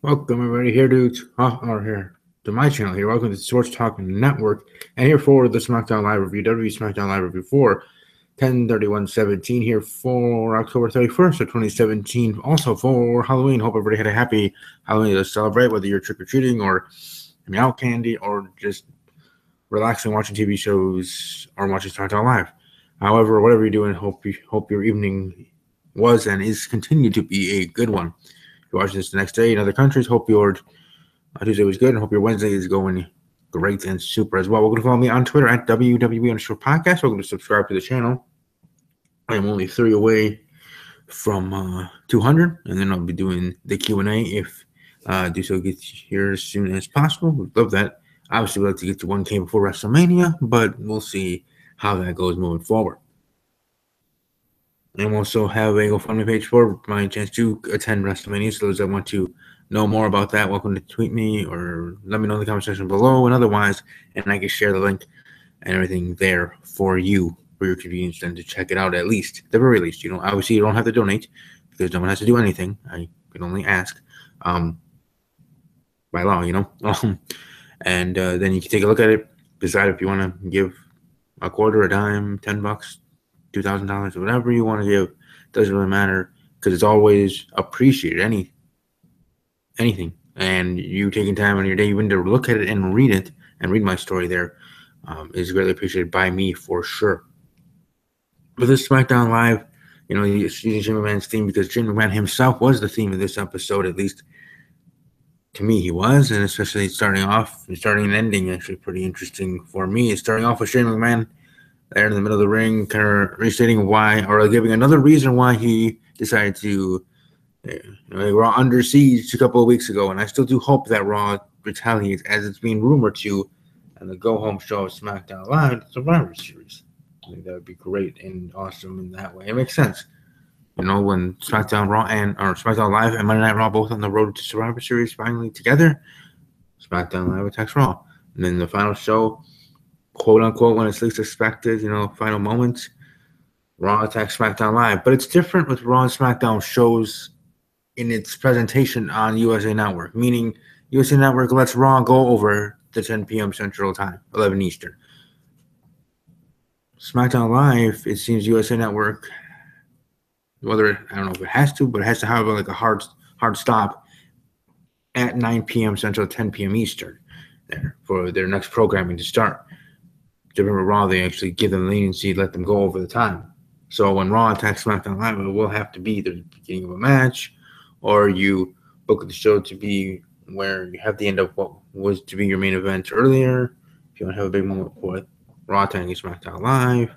Welcome everybody here to my channel here. Welcome to the Sports Talk Network, and here for the Smackdown Live Review, WWE Smackdown Live Review for 10/31/17 here for October 31st of 2017. Also for Halloween. Hope everybody had a happy Halloween to celebrate, whether you're trick or treating or having out candy or just relaxing, watching TV shows or watching Smackdown Live. However, whatever you're doing, hope your evening was and is continued to be a good one. If you're watching this the next day in other countries, hope your Tuesday was good and hope your Wednesday is going great and super as well. Welcome to follow me on Twitter at WWE_podcast. Welcome to subscribe to the channel. I am only 3 away from 200, and then I'll be doing the Q&A if do so gets here as soon as possible. We'd love that. Obviously, we'd like to get to 1K before WrestleMania, but we'll see how that goes moving forward. And we also have a GoFundMe page for my chance to attend WrestleMania. So those that want to know more about that, welcome to tweet me or let me know in the comment section below and otherwise, and I can share the link and everything there for you, for your convenience, and to check it out at least, at the very least. You know, obviously you don't have to donate because no one has to do anything. I can only ask by law, you know. And then you can take a look at it, decide if you want to give a quarter, a dime, $10, $2,000, whatever you want to give. Doesn't really matter because it's always appreciated. Anything, and you taking time on your day even to look at it and read my story there is greatly appreciated by me for sure. But this SmackDown Live, you know, using Shane McMahon's theme because Shane McMahon himself was the theme of this episode, at least to me he was, and especially starting and ending actually pretty interesting for me. It's starting off with Shane McMahon there in the middle of the ring, kind of restating why, or giving another reason why he decided to. They were under siege a couple of weeks ago, and I still do hope that Raw retaliates, as it's being rumored to, and the go-home show of SmackDown Live, the Survivor Series. I think that would be great and awesome in that way. It makes sense, you know, when SmackDown Live and Monday Night Raw both on the road to Survivor Series finally together. SmackDown Live attacks Raw, and then the final show, quote unquote, when it's least expected, you know, final moments, Raw attacks SmackDown Live. But it's different with Raw and SmackDown shows in its presentation on USA Network, meaning USA Network lets Raw go over the 10 p.m. Central Time, 11 Eastern. SmackDown Live, it seems USA Network, whether, I don't know if it has to, but it has to have like a hard stop at 9 p.m. Central, 10 p.m. Eastern there for their next programming to start. Different with Raw, they actually give them leniency, let them go over the time. So when Raw attacks SmackDown Live, it will have to be the beginning of a match, or you book the show to be where you have the end of what was to be your main event earlier, if you want to have a big moment with Raw attacking SmackDown Live,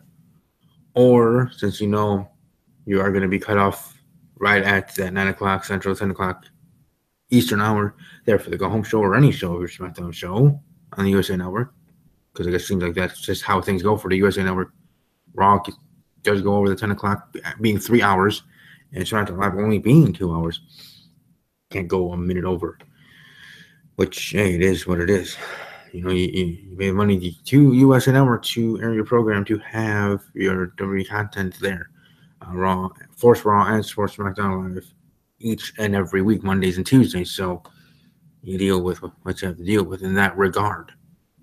or since you know you are going to be cut off right at that 9 o'clock Central, 10 o'clock Eastern hour there for the go-home show or any show of your SmackDown show on the USA Network, because I guess it seems like that's just how things go for the USA Network. Raw does go over the 10 o'clock being 3 hours, and SmackDown Live only being 2 hours. Can't go a minute over, which, hey, it is what it is. You know, you pay money to USA Network to air your program to have your WWE content there. Raw, Force Raw, and Force SmackDown Live each and every week, Mondays and Tuesdays. So you deal with what you have to deal with in that regard.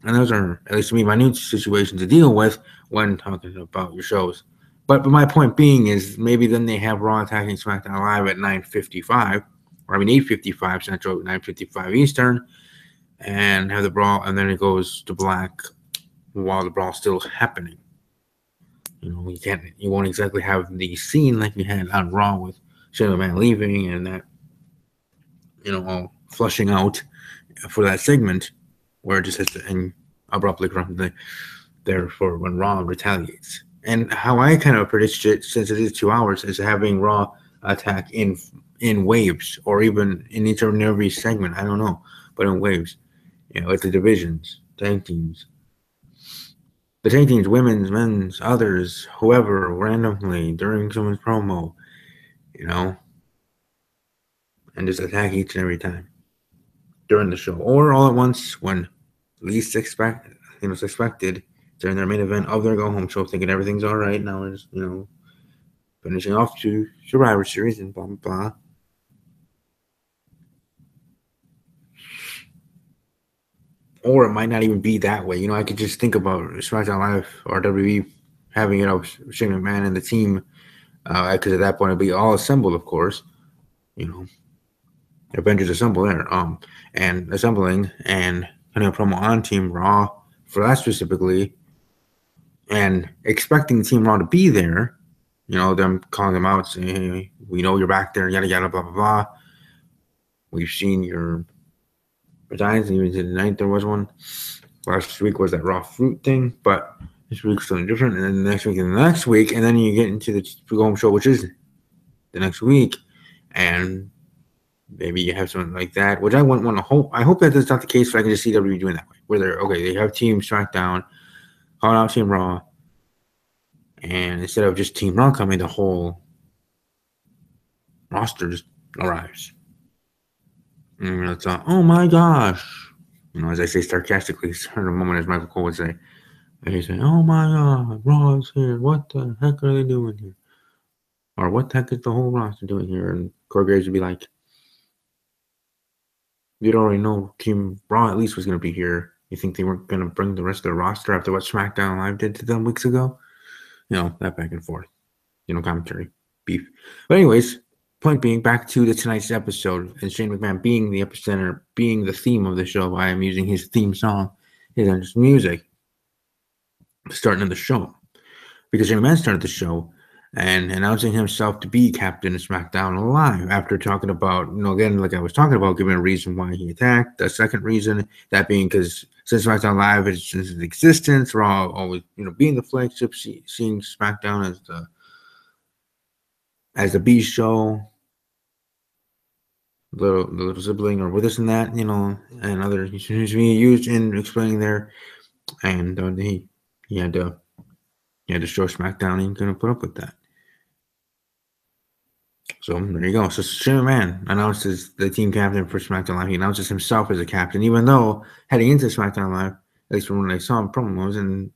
And those are, at least to me, minute situations to deal with when talking about your shows. But my point being is maybe then they have Raw attacking SmackDown Live at 9:55, or 8:55 Central, 9:55 Eastern, and have the brawl, and then it goes to black while the brawl's still happening. You know, you won't exactly have the scene like you had on Raw with Shane McMahon leaving and that, you know, all flushing out for that segment where it just has to end abruptly from there for when Raw retaliates. And how I kind of predict it, since it is 2 hours, is having Raw attack in waves, or even in each and every segment. I don't know, but in waves. You know, like the divisions, tag teams. The tag teams, women's, men's, others, whoever, randomly, during someone's promo, you know, and just attack each and every time during the show, or all at once when least expected during their main event of their go-home show, thinking everything's all right. Now we're just, you know, finishing off to Survivor Series and blah, blah, blah. or it might not even be that way. I could just think about SmackDown Live or WWE having Shane McMahon and the team, because at that point it'd be all assembled, of course. Avengers Assemble there, and assembling and putting a promo on Team Raw for that specifically, and expecting Team Raw to be there. Them calling them out, saying, "Hey, we know you're back there, yada yada, blah blah blah. We've seen your designs, and even tonight there was one. Last week was that raw fruit thing, but this week's something different. And then the next week, and the next week, and then you get into the go home show, which is the next week, and maybe you have something like that, which I wouldn't want to hope. I hope that that's not the case, but I can just see WWE doing that way, where they have Team SmackDown calling out Team Raw, and instead of just Team Raw coming, the whole roster arrives. And it's oh my gosh. As I say sarcastically, heard a moment as Michael Cole would say. And he's saying, oh my God, Raw is here. What the heck are they doing here? Or what the heck is the whole roster doing here? And Corey Graves would be like, you'd already know Team Raw at least was going to be here. You think they weren't going to bring the rest of the roster after what SmackDown Live did to them weeks ago? That back and forth. Commentary, beef. But anyways, point being, back to tonight's episode, and Shane McMahon being the epicenter, being the theme of the show. I am using his theme song, his music, starting the show. Because Shane McMahon started the show and announcing himself to be captain of SmackDown Live after talking about, again, like I was talking about, giving a reason why he attacked. The second reason, that being because since SmackDown Live is since its existence, Raw always, being the flagship, seeing SmackDown as the B show, the little sibling or with this and that, and other being used in explaining there, and he had to show SmackDown ain't gonna put up with that. So there you go. So Shane McMahon announces the team captain for SmackDown Live. He announces himself as a captain, even though heading into SmackDown Live, at least from when I saw him promos and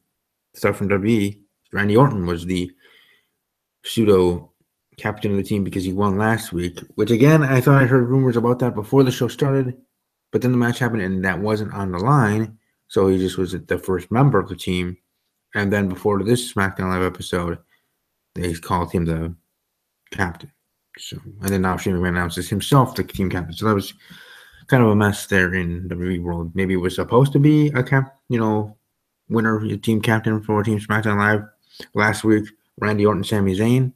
stuff from WWE, Randy Orton was the pseudo captain of the team because he won last week. Which again, I thought I heard rumors about that before the show started, but then the match happened and that wasn't on the line. So he just was the first member of the team. And then before this SmackDown Live episode, they called him the captain. So, and then now Shane McMahon announces himself the team captain. So that was kind of a mess there in the WWE world. Maybe it was supposed to be a winner, team captain for Team SmackDown Live last week, Randy Orton, Sami Zayn,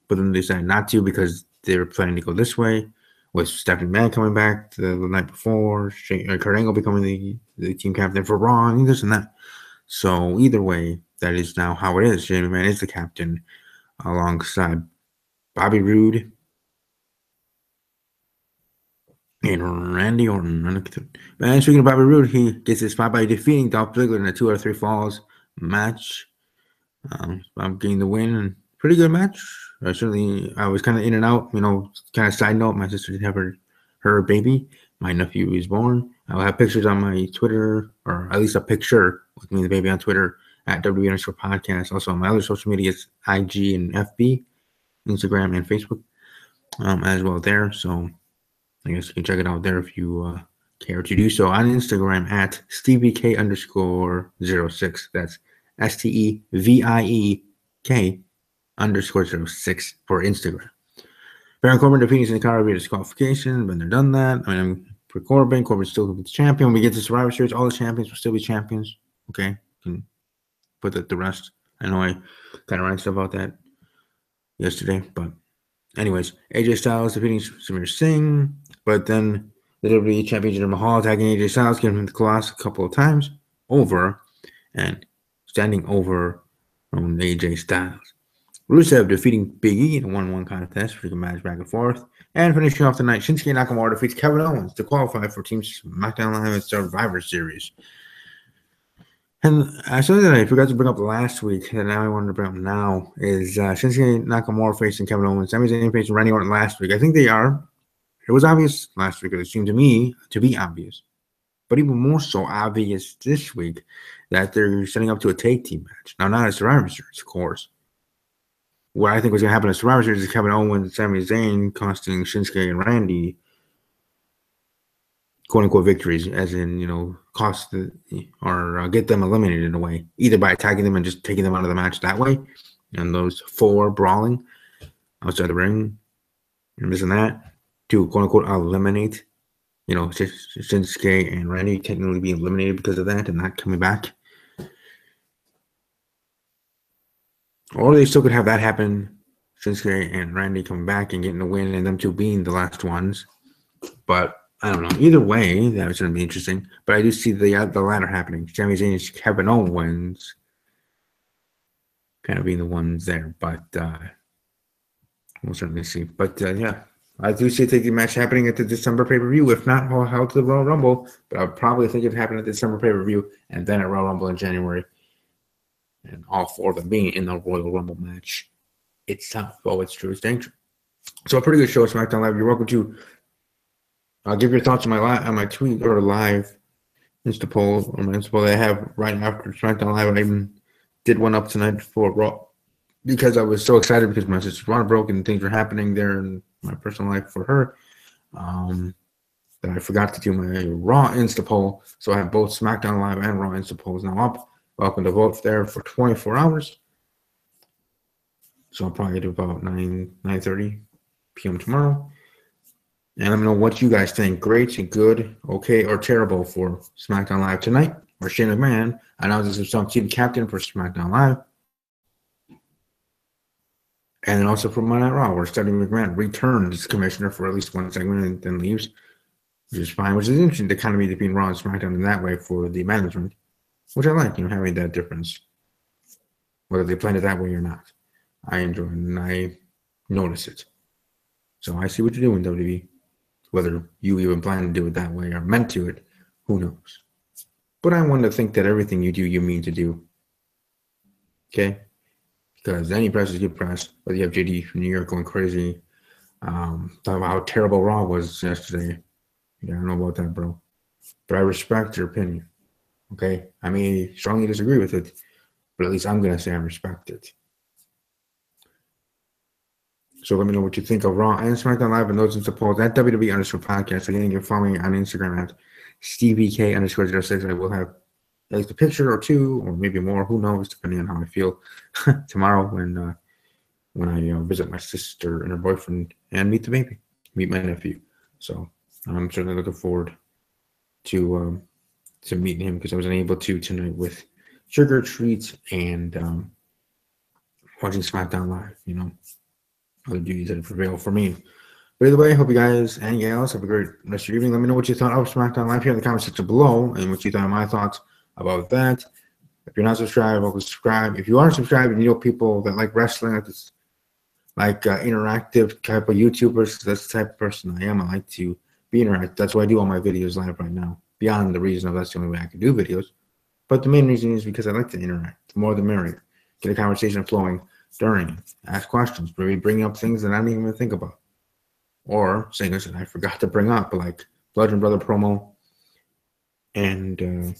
but then they decided not to because they were planning to go this way with Stephanie McMahon coming back the night before, Kurt Angle becoming the team captain for Raw, and this and that. So either way, that is now how it is. Shane McMahon is the captain alongside Bobby Roode and Randy Orton. And speaking of Bobby Roode, he gets his spot by defeating Dolph Ziggler in a 2 out of 3 falls match. I'm getting the win. And pretty good match. I was kind of in and out. Kind of side note, my sister did have her baby. My nephew is born. I'll have pictures on my Twitter, or at least a picture with me and the baby on Twitter at WWE_podcast. Also on my other social medias, IG and FB, Instagram and Facebook, as well there. So I guess you can check it out there if you care to do so. On Instagram at StevieK_06. That's STEVIEK_06 for Instagram. Baron Corbin defeating Sin Cara via disqualification. Been there, done that. For Corbin, Corbin's still the champion. When we get to Survivor Series, all the champions will still be champions. Okay, can put that to rest. I know I kind of ran stuff about that yesterday, but anyways, AJ Styles defeating Samir Singh, but then the WWE Champion Jinder Mahal attacking AJ Styles, giving him the class a couple of times over, and standing over from AJ Styles. Rusev defeating Big E in a 1-1 contest, freaking match back and forth, and finishing off the night, Shinsuke Nakamura defeats Kevin Owens to qualify for Team SmackDown Live and Survivor Series. And something that I forgot to bring up last week, that now I wanted to bring up now, is Shinsuke Nakamura facing Kevin Owens. Sami Zayn facing Randy Orton last week. I think they are. It was obvious last week, it seemed to me to be obvious. But even more so obvious this week that they're setting up to a tag team match. Now, not a Survivor Series, of course. What I think was going to happen in Survivor Series is Kevin Owens and Sami Zayn costing Shinsuke and Randy quote unquote victories, as in, cost or get them eliminated in a way, either by attacking them and just taking them out of the match that way. And those 4 brawling outside the ring, you're missing that, to quote unquote eliminate, Shinsuke and Randy technically being eliminated because of that and not coming back. Or they still could have that happen, Shinsuke and Randy coming back and getting the win and them 2 being the last ones. But I don't know. Either way, that was going to be interesting. But I do see the latter happening. Sami Zayn and Kevin Owens kind of being the ones there. But we'll certainly see. But yeah, I do see the match happening at the December pay-per-view. If not, held to the Royal Rumble. But I would probably think it happened at the December pay-per-view and then at Royal Rumble in January. And all 4 of them being in the Royal Rumble match itself. Oh, it's true. It's dangerous. So a pretty good show, SmackDown Live. You're welcome to give your thoughts on my tweet or live Insta poll that I have right after SmackDown Live. I even did one up tonight for Raw because I was so excited because my sister's water broke and things were happening there in my personal life for her that I forgot to do my Raw Insta poll. So I have both SmackDown Live and Raw Insta polls now up. Welcome to vote there for 24 hours. So I'll probably do about 9:30 p.m. tomorrow. And let me know what you guys think. Great, good, okay, or terrible for SmackDown Live tonight. Or Shane McMahon announces himself team captain for SmackDown Live. And then also for Monday Night Raw, where Stephanie McMahon returns as commissioner for at least one segment and then leaves, which is fine, which is interesting, the economy between Raw and SmackDown in that way for the management, which I like, having that difference, whether they planned it that way or not. I enjoy it, and I notice it. So I see what you're doing, WWE. Whether you even plan to do it that way or meant to it, who knows? But I want to think that everything you do, you mean to do. Okay? Because any press is good press. Whether you have JD from New York going crazy, talking about how terrible Raw was yesterday. Yeah, I don't know about that, bro. But I respect your opinion. Okay? I may strongly disagree with it, but at least I'm going to say I respect it. So let me know what you think of Raw and SmackDown Live and those in support at WWE_podcast. Again, you can follow me on Instagram at SteveK_06. I will have at least a picture or 2 or maybe more, who knows, depending on how I feel tomorrow when I visit my sister and her boyfriend and meet my nephew. So I'm certainly looking forward to meeting him because I was unable to tonight with sugar treats and watching SmackDown Live, other duties that prevail for me. But either way, I hope you guys and gals have a great rest of your evening. Let me know what you thought of SmackDown Live here in the comment section below and what you thought of my thoughts about that. If you're not subscribed, welcome to subscribe. If you are subscribed and you know people that like wrestling, like interactive type of YouTubers, that's the type of person I am. I like to be interactive. That's why I do all my videos live right now. Beyond the reason of that's the only way I can do videos. But the main reason is because I like to interact. The more the merrier. Get a conversation flowing during it. Ask questions. Maybe bring up things that I didn't even think about. Or singers that I forgot to bring up, like Bludgeon Brother promo and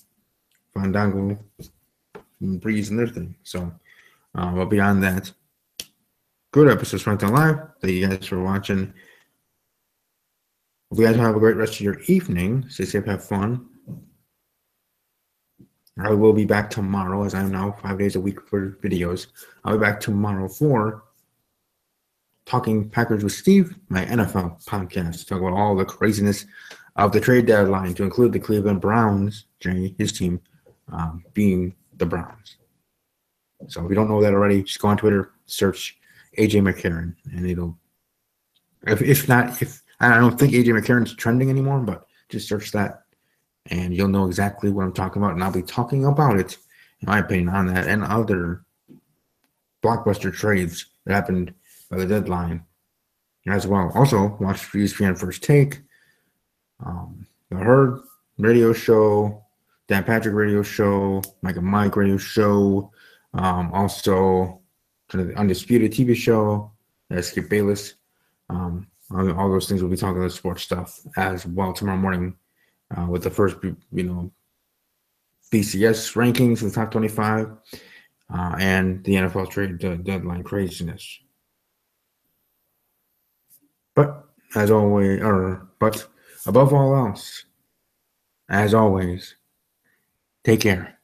Fandango and Breeze and their thing. So, but beyond that, good episode of SmackDown Live. Thank you guys for watching. Hope you guys have a great rest of your evening. Stay safe, have fun. I will be back tomorrow, as I am now 5 days a week for videos. I'll be back tomorrow for Talking Packers with Steve, my NFL podcast, to talk about all the craziness of the trade deadline, to include the Cleveland Browns, his team, being the Browns. So if you don't know that already, just go on Twitter, search AJ McCarron, and it'll. If I don't think AJ McCarron's trending anymore, but just search that, and you'll know exactly what I'm talking about, and I'll be talking about it, in my opinion, on that and other blockbuster trades that happened by the deadline as well. Also, watch ESPN First Take, the Herd radio show, Dan Patrick radio show, Mike and Mike radio show, also the Undisputed TV show, Skip Bayless. All those things we'll be talking about sports stuff as well tomorrow morning with the first, BCS rankings for the top 25 and the NFL trade deadline craziness. But as always, but above all else, as always, take care.